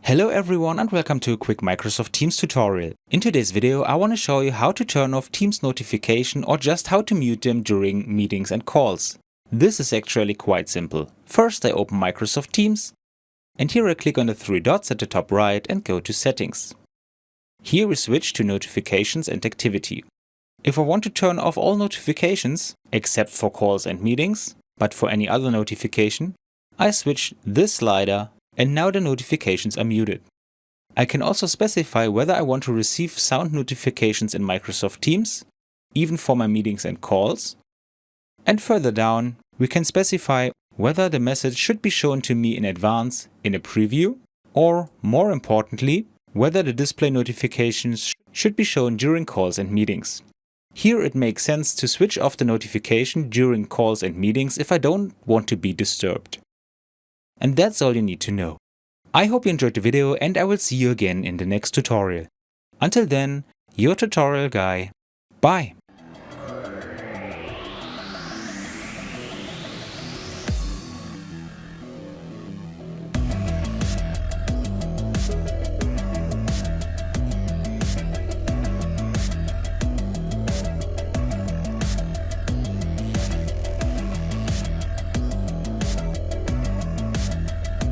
Hello everyone and welcome to a quick Microsoft Teams tutorial. In today's video I want to show you how to turn off Teams notification or just how to mute them during meetings and calls. This is actually quite simple. First I open Microsoft Teams and here I click on the three dots at the top right and go to Settings. Here we switch to Notifications and Activity. If I want to turn off all notifications, except for calls and meetings, but for any other notification, I switch this slider and now the notifications are muted. I can also specify whether I want to receive sound notifications in Microsoft Teams, even for my meetings and calls. And further down, we can specify whether the message should be shown to me in advance in a preview, or more importantly, whether the display notifications should be shown during calls and meetings. Here it makes sense to switch off the notification during calls and meetings if I don't want to be disturbed. And that's all you need to know. I hope you enjoyed the video and I will see you again in the next tutorial. Until then, your tutorial guy. Bye!